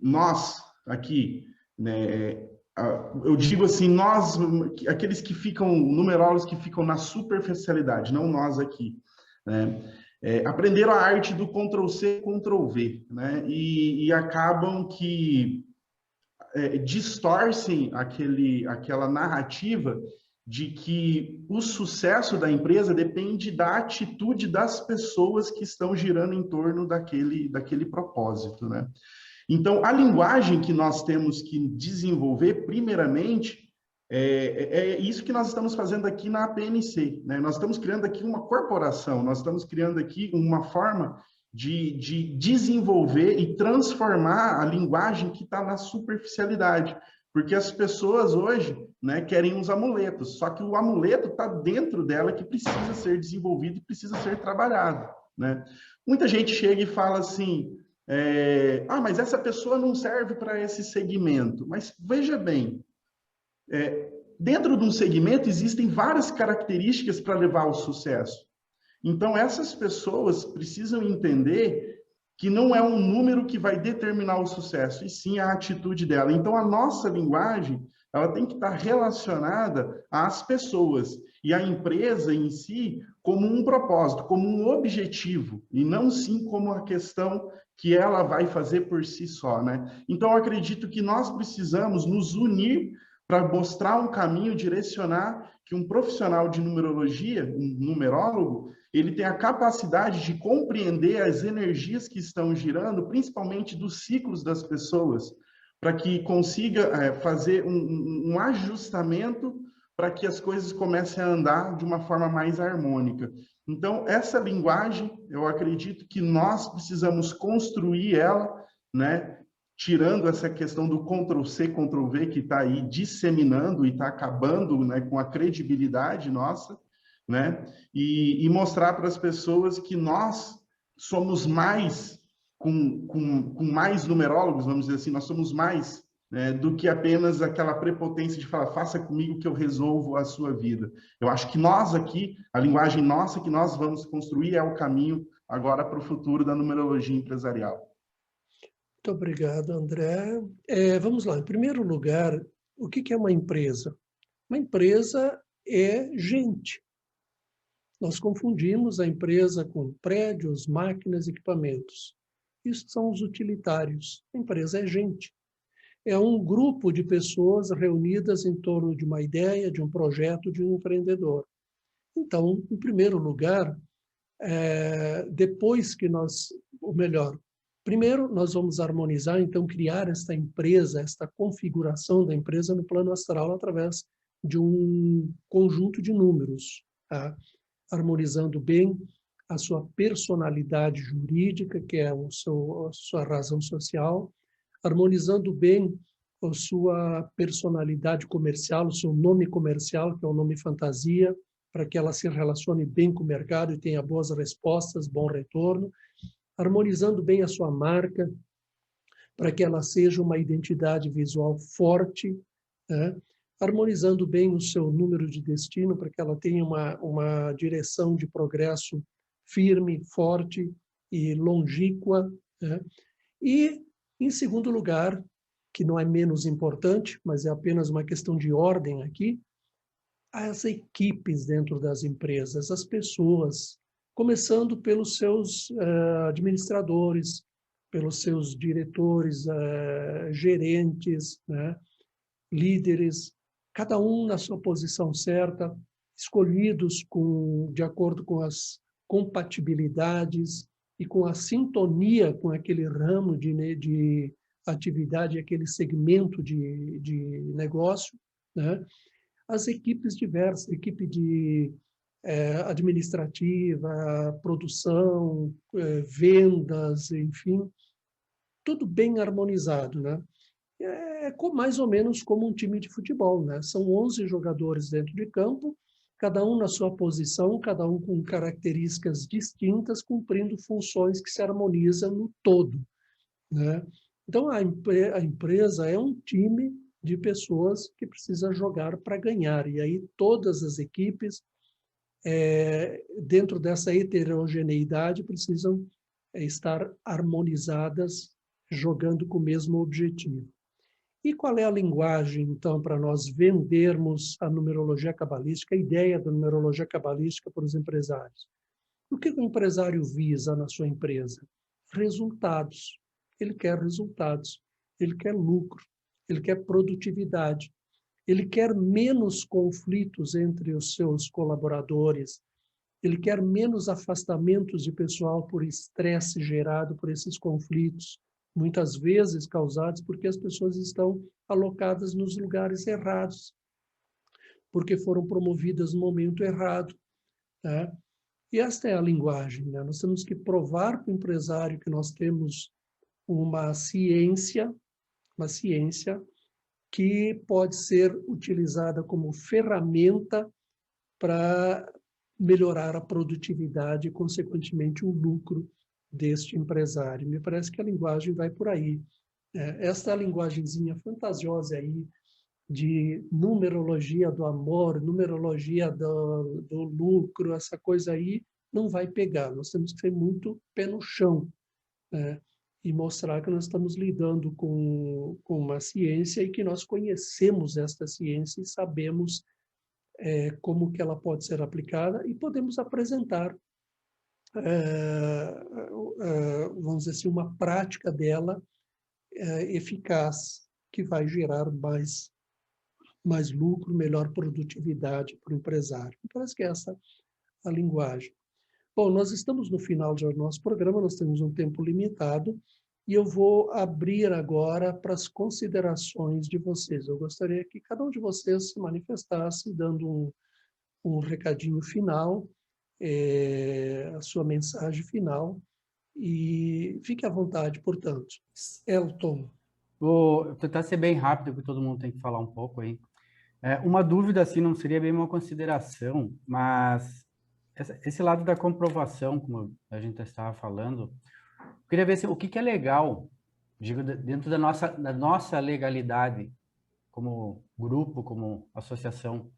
nós aqui, né, eu digo assim, nós, aqueles que ficam, numerólogos que ficam na superficialidade, não nós aqui, né, aprenderam a arte do Ctrl+C, Ctrl+V, né, e acabam que distorcem aquela narrativa de que o sucesso da empresa depende da atitude das pessoas que estão girando em torno daquele propósito, né? Então, a linguagem que nós temos que desenvolver, primeiramente, é isso que nós estamos fazendo aqui na APNC, né? Nós estamos criando aqui uma corporação, nós estamos criando aqui uma forma de desenvolver e transformar a linguagem que está na superficialidade. Porque as pessoas hoje, né, querem uns amuletos, só que o amuleto está dentro dela, que precisa ser desenvolvido e precisa ser trabalhado, né? Muita gente chega e fala assim, mas essa pessoa não serve para esse segmento. Mas veja bem, dentro de um segmento existem várias características para levar ao sucesso. Então, essas pessoas precisam entender que não é um número que vai determinar o sucesso, e sim a atitude dela. Então, a nossa linguagem, ela tem que estar relacionada às pessoas e à empresa em si como um propósito, como um objetivo, e não sim como a questão que ela vai fazer por si só, né? Então, eu acredito que nós precisamos nos unir para mostrar um caminho, direcionar que um profissional de numerologia, um numerólogo, ele tem a capacidade de compreender as energias que estão girando, principalmente dos ciclos das pessoas, para que consiga fazer um ajustamento para que as coisas comecem a andar de uma forma mais harmônica. Então, essa linguagem, eu acredito que nós precisamos construir ela, né? Tirando essa questão do Ctrl+C, Ctrl+V, que está aí disseminando e está acabando, né, com a credibilidade nossa, né? E mostrar para as pessoas que nós somos mais, com mais numerólogos, vamos dizer assim, nós somos mais, né, do que apenas aquela prepotência de falar, faça comigo que eu resolvo a sua vida. Eu acho que nós aqui, a linguagem nossa que nós vamos construir é o caminho agora para o futuro da numerologia empresarial. Muito obrigado, André. Vamos lá. Em primeiro lugar, o que é uma empresa? Uma empresa é gente. Nós confundimos a empresa com prédios, máquinas, equipamentos. Isso são os utilitários. A empresa é gente. É um grupo de pessoas reunidas em torno de uma ideia, de um projeto, de um empreendedor. Então, em primeiro lugar, depois que primeiro nós vamos harmonizar, então criar esta empresa, esta configuração da empresa no plano astral através de um conjunto de números, tá? Harmonizando bem a sua personalidade jurídica, que é a sua razão social, harmonizando bem a sua personalidade comercial, o seu nome comercial, que é o nome fantasia, para que ela se relacione bem com o mercado e tenha boas respostas, bom retorno, harmonizando bem a sua marca, para que ela seja uma identidade visual forte, né? Harmonizando bem o seu número de destino, para que ela tenha uma direção de progresso firme, forte e longínqua, né? E, em segundo lugar, que não é menos importante, mas é apenas uma questão de ordem aqui, as equipes dentro das empresas, as pessoas, começando pelos seus administradores, pelos seus diretores, gerentes, né? Líderes, cada um na sua posição certa, escolhidos de acordo com as compatibilidades e com a sintonia com aquele ramo de atividade, aquele segmento de negócio, né? As equipes diversas, equipe administrativa, produção, vendas, enfim, tudo bem harmonizado, né? Mais ou menos como um time de futebol, né? São 11 jogadores dentro de campo, cada um na sua posição, cada um com características distintas, cumprindo funções que se harmonizam no todo, né? Então, a empresa é um time de pessoas que precisa jogar para ganhar, e aí todas as equipes, dentro dessa heterogeneidade, precisam estar harmonizadas, jogando com o mesmo objetivo. E qual é a linguagem, então, para nós vendermos a numerologia cabalística, a ideia da numerologia cabalística para os empresários? O que o empresário visa na sua empresa? Resultados. Ele quer resultados, ele quer lucro, ele quer produtividade, ele quer menos conflitos entre os seus colaboradores, ele quer menos afastamentos de pessoal por estresse gerado por esses conflitos, muitas vezes causados porque as pessoas estão alocadas nos lugares errados, porque foram promovidas no momento errado, tá? E esta é a linguagem, né? Nós temos que provar para o empresário que nós temos uma ciência que pode ser utilizada como ferramenta para melhorar a produtividade e, consequentemente, o lucro deste empresário. Me parece que a linguagem vai por aí. Esta linguagenzinha fantasiosa aí de numerologia do amor, numerologia do lucro, essa coisa aí não vai pegar. Nós temos que ser muito pé no chão, né? E mostrar que nós estamos lidando com uma ciência e que nós conhecemos esta ciência e sabemos como que ela pode ser aplicada e podemos apresentar, vamos dizer assim, uma prática dela eficaz, que vai gerar mais lucro, melhor produtividade para o empresário. Parece que é essa a linguagem. Bom, nós estamos no final do nosso programa, nós temos um tempo limitado, e eu vou abrir agora para as considerações de vocês. Eu gostaria que cada um de vocês se manifestasse, dando um recadinho final, a sua mensagem final, e fique à vontade, portanto. Elton. Vou tentar ser bem rápido, porque todo mundo tem que falar um pouco aí. Uma dúvida, assim, não seria bem uma consideração, mas esse lado da comprovação, como a gente estava falando, eu queria ver o que é legal, digo, dentro da nossa legalidade, como grupo, como associação.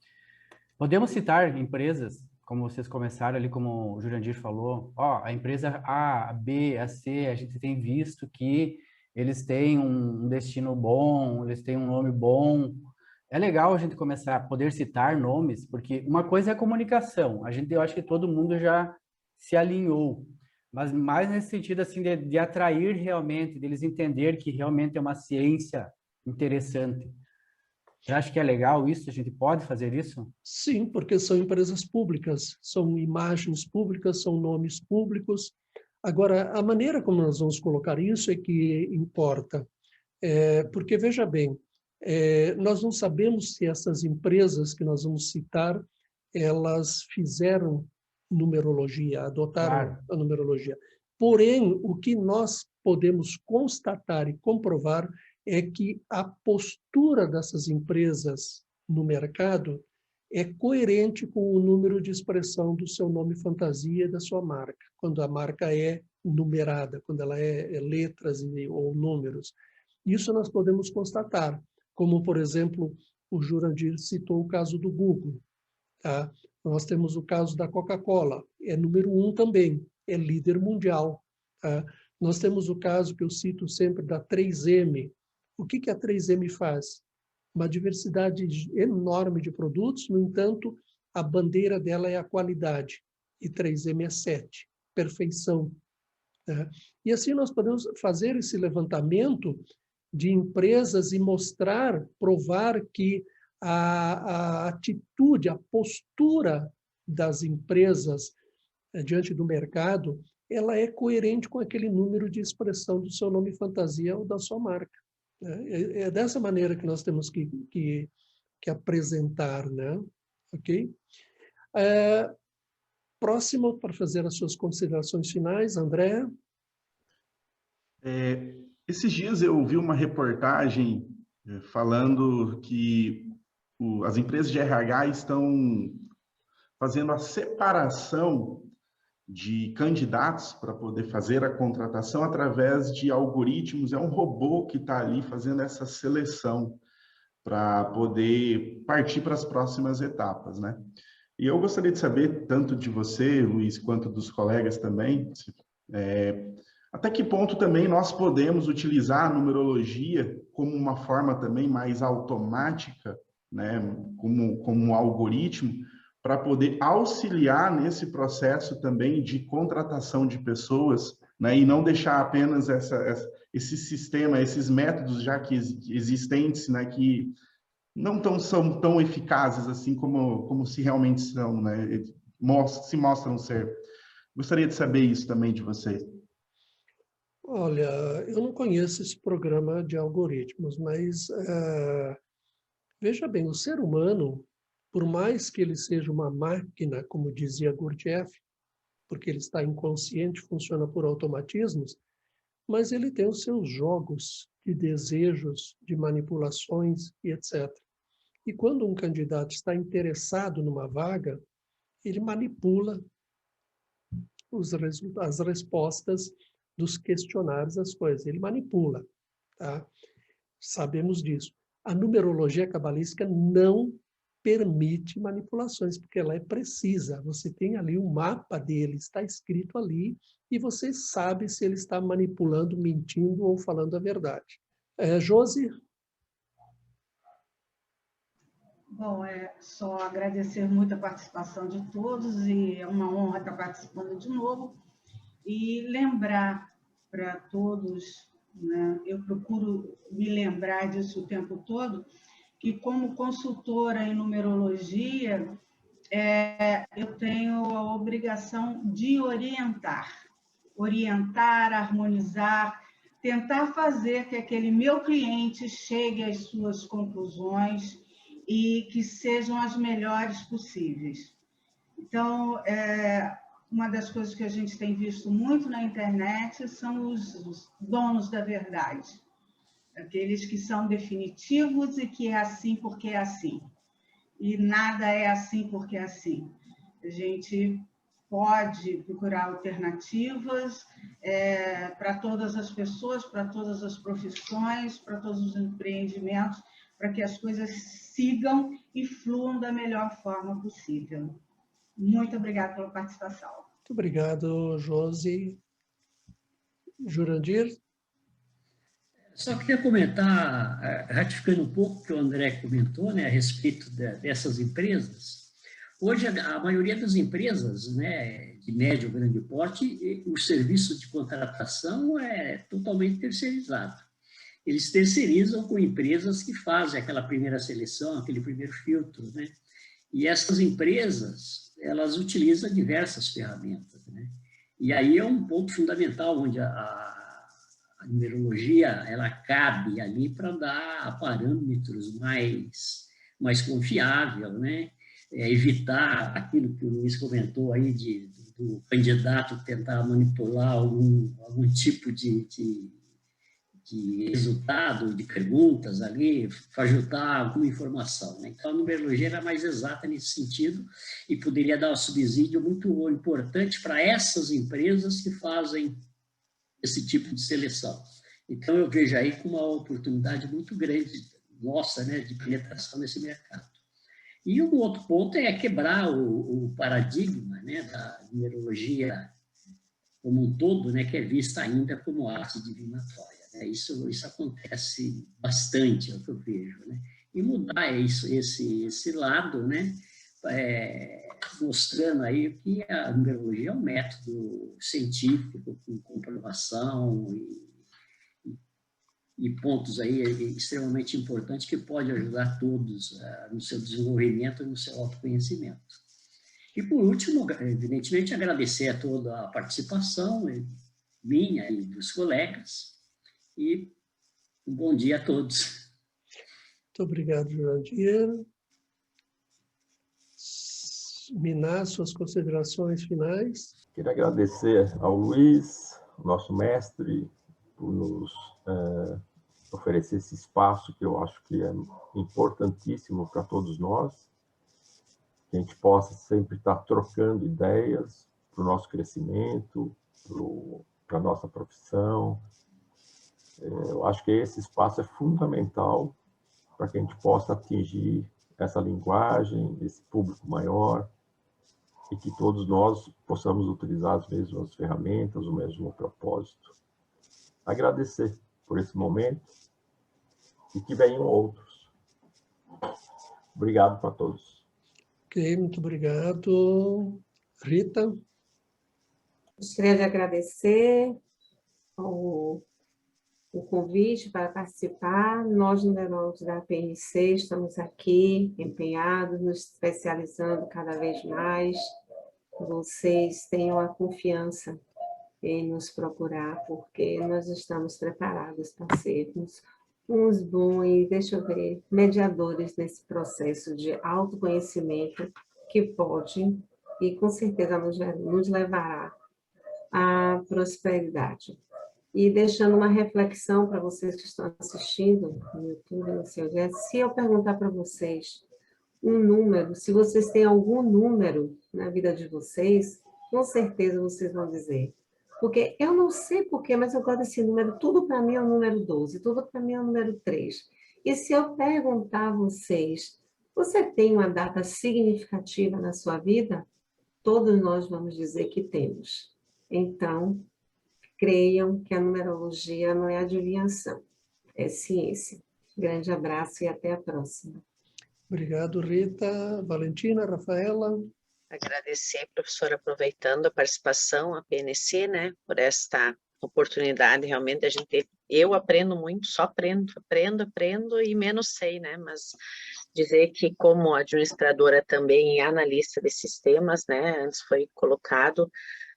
Podemos citar empresas, como vocês começaram ali, como o Jurandir falou, a empresa A, a B, a C, a gente tem visto que eles têm um destino bom, eles têm um nome bom. É legal a gente começar a poder citar nomes, porque uma coisa é a comunicação. Eu acho que todo mundo já se alinhou, mas mais nesse sentido assim de atrair realmente, deles entender que realmente é uma ciência interessante. Você acha que é legal isso? A gente pode fazer isso? Sim, porque são empresas públicas, são imagens públicas, são nomes públicos. Agora, a maneira como nós vamos colocar isso é que importa. Porque, veja bem, nós não sabemos se essas empresas que nós vamos citar, elas fizeram numerologia, adotaram a numerologia. Porém, o que nós podemos constatar e comprovar é que a postura dessas empresas no mercado é coerente com o número de expressão do seu nome fantasia e da sua marca, quando a marca é numerada, quando ela é letras ou números. Isso nós podemos constatar, como, por exemplo, o Jurandir citou o caso do Google. Tá? Nós temos o caso da Coca-Cola, é número 1 também, é líder mundial. Tá? Nós temos o caso que eu cito sempre da 3M. O que a 3M faz? Uma diversidade enorme de produtos, no entanto, a bandeira dela é a qualidade, e 3M é 7, perfeição. Né? E assim nós podemos fazer esse levantamento de empresas e mostrar, provar que a atitude, a postura das empresas diante do mercado, ela é coerente com aquele número de expressão do seu nome fantasia ou da sua marca. É dessa maneira que nós temos que apresentar, né? Ok? Próximo, para fazer as suas considerações finais, André. Esses dias eu vi uma reportagem falando que as empresas de RH estão fazendo a separação de candidatos para poder fazer a contratação através de algoritmos. É um robô que está ali fazendo essa seleção para poder partir para as próximas etapas, né? E eu gostaria de saber, tanto de você, Luiz, quanto dos colegas também, até que ponto também nós podemos utilizar a numerologia como uma forma também mais automática, né? Como um algoritmo, para poder auxiliar nesse processo também de contratação de pessoas, né? E não deixar apenas esse sistema, esses métodos já que existentes, né? Que não são tão eficazes assim como se realmente são, né? Se mostram ser. Gostaria de saber isso também de vocês. Olha, eu não conheço esse programa de algoritmos, mas veja bem, o ser humano, por mais que ele seja uma máquina, como dizia Gurdjieff, porque ele está inconsciente, funciona por automatismos, mas ele tem os seus jogos de desejos, de manipulações e etc. E quando um candidato está interessado numa vaga, ele manipula as respostas dos questionários, as coisas. Ele manipula. Tá? Sabemos disso. A numerologia cabalística não permite manipulações, porque ela é precisa. Você tem ali um mapa dele, está escrito ali, e você sabe se ele está manipulando, mentindo ou falando a verdade. Josi? Bom, é só agradecer muito a participação de todos e é uma honra estar participando de novo. E lembrar para todos, né, eu procuro me lembrar disso o tempo todo, que como consultora em numerologia, eu tenho a obrigação de orientar, harmonizar, tentar fazer que aquele meu cliente chegue às suas conclusões e que sejam as melhores possíveis. Então, uma das coisas que a gente tem visto muito na internet são os donos da verdade, aqueles que são definitivos e que é assim porque é assim. E nada é assim porque é assim. A gente pode procurar alternativas para todas as pessoas, para todas as profissões, para todos os empreendimentos, para que as coisas sigam e fluam da melhor forma possível. Muito obrigada pela participação. Muito obrigado, Josi. Jurandir? Só queria comentar, ratificando um pouco o que o André comentou, né, a respeito dessas empresas. Hoje, a maioria das empresas, né, de médio ou grande porte, o serviço de contratação é totalmente terceirizado. Eles terceirizam com empresas que fazem aquela primeira seleção, aquele primeiro filtro, né? E essas empresas, elas utilizam diversas ferramentas, né? E aí é um ponto fundamental onde a numerologia, ela cabe ali para dar parâmetros mais confiável, né? Evitar aquilo que o Luiz comentou aí do candidato tentar manipular algum tipo de resultado, de perguntas ali, fajutar alguma informação, né? Então, a numerologia era mais exata nesse sentido e poderia dar um subsídio muito importante para essas empresas que fazem esse tipo de seleção. Então, eu vejo aí como uma oportunidade muito grande nossa, né, de penetração nesse mercado. E um outro ponto é quebrar o paradigma, né, da numerologia como um todo, né, que é vista ainda como arte divinatória. Né? Isso acontece bastante, é o que eu vejo. Né? E mudar esse lado, né, mostrando aí que a numerologia é um método científico, com comprovação e pontos aí extremamente importantes que pode ajudar todos no seu desenvolvimento e no seu autoconhecimento. E, por último, evidentemente, agradecer a toda a participação minha e dos colegas e um bom dia a todos. Muito obrigado, Jurandir. Minar, suas considerações finais. Queria agradecer ao Luiz, nosso mestre, por nos oferecer esse espaço que eu acho que é importantíssimo para todos nós, que a gente possa sempre estar trocando ideias para o nosso crescimento, para a nossa profissão. Eu acho que esse espaço é fundamental para que a gente possa atingir essa linguagem, esse público maior, e que todos nós possamos utilizar as mesmas ferramentas, o mesmo propósito. Agradecer por esse momento e que venham outros. Obrigado para todos. Ok, muito obrigado. Rita? Gostaria de agradecer o convite para participar. Nós, numerólogos da PNC, estamos aqui empenhados, nos especializando cada vez mais. Vocês tenham a confiança em nos procurar, porque nós estamos preparados para sermos uns bons, deixa eu ver, mediadores nesse processo de autoconhecimento que pode e com certeza nos levará à prosperidade. E deixando uma reflexão para vocês que estão assistindo no YouTube, no seu dia, se eu perguntar para vocês um número, se vocês têm algum número na vida de vocês, com certeza vocês vão dizer. Porque eu não sei porquê, mas eu gosto desse número, tudo para mim é o número 12, tudo para mim é o número 3. E se eu perguntar a vocês Você tem uma data significativa na sua vida? Todos nós vamos dizer que temos. Então, creiam que a numerologia não é adivinhação, é ciência. Grande abraço e até a próxima. Obrigado, Rita. Valentina, Rafaela. Agradecer, professor, aproveitando a participação, a PNC, né, por esta oportunidade, realmente, eu aprendo muito, só aprendo e menos sei, né, mas dizer que como administradora também e analista de sistemas, né, antes foi colocado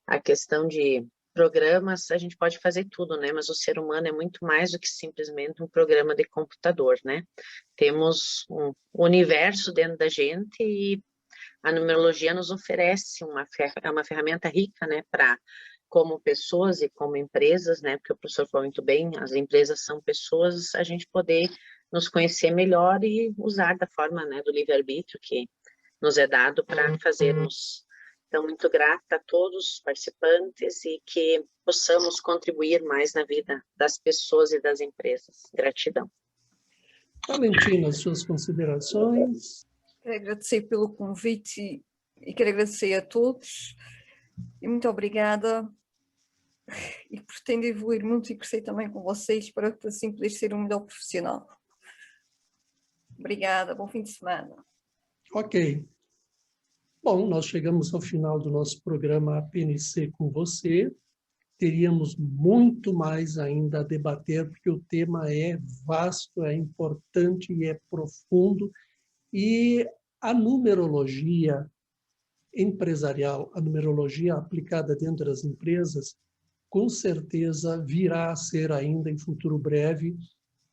a questão de programas, a gente pode fazer tudo, né, mas o ser humano é muito mais do que simplesmente um programa de computador, né, temos um universo dentro da gente e a numerologia nos oferece uma ferramenta rica, né, para como pessoas e como empresas, né, porque o professor falou muito bem, as empresas são pessoas, a gente poder nos conhecer melhor e usar da forma, né, do livre-arbítrio que nos é dado para fazermos. Então, muito grata a todos os participantes e que possamos contribuir mais na vida das pessoas e das empresas. Gratidão. Valentina, suas considerações? Quero agradecer pelo convite e quero agradecer a todos. E muito obrigada. E pretendo evoluir muito e crescer também com vocês para assim poder ser um melhor profissional. Obrigada, bom fim de semana. Ok. Bom, nós chegamos ao final do nosso programa PNC com você. Teríamos muito mais ainda a debater, porque o tema é vasto, é importante e é profundo. E a numerologia empresarial, a numerologia aplicada dentro das empresas, com certeza virá a ser ainda em futuro breve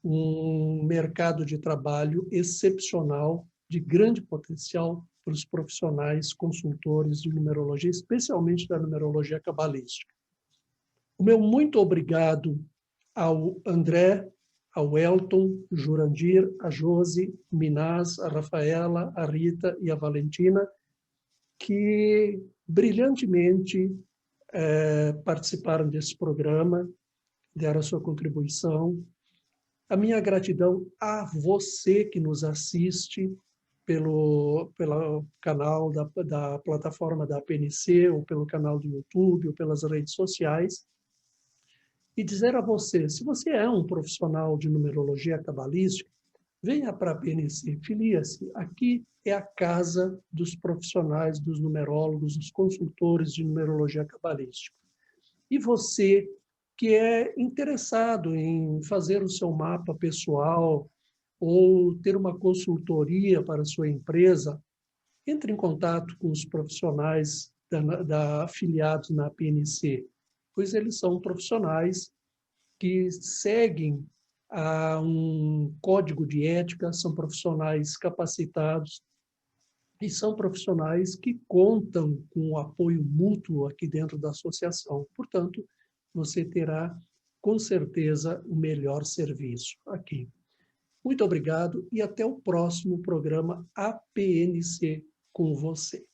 um mercado de trabalho excepcional, de grande potencial para os profissionais consultores de numerologia, especialmente da numerologia cabalística. O meu muito obrigado ao André, ao Elton, Jurandir, a Josi, Minaz, a Rafaela, a Rita e a Valentina, que brilhantemente participaram desse programa, deram a sua contribuição. A minha gratidão a você que nos assiste pelo canal da plataforma da PNC, ou pelo canal do YouTube, ou pelas redes sociais. E dizer a você, se você é um profissional de numerologia cabalística, venha para a PNC, filia-se. Aqui é a casa dos profissionais, dos numerólogos, dos consultores de numerologia cabalística. E você que é interessado em fazer o seu mapa pessoal ou ter uma consultoria para a sua empresa, entre em contato com os profissionais afiliados na PNC, pois eles são profissionais que seguem a um código de ética, são profissionais capacitados e são profissionais que contam com o apoio mútuo aqui dentro da associação. Portanto, você terá, com certeza, o melhor serviço aqui. Muito obrigado e até o próximo programa APNC com você.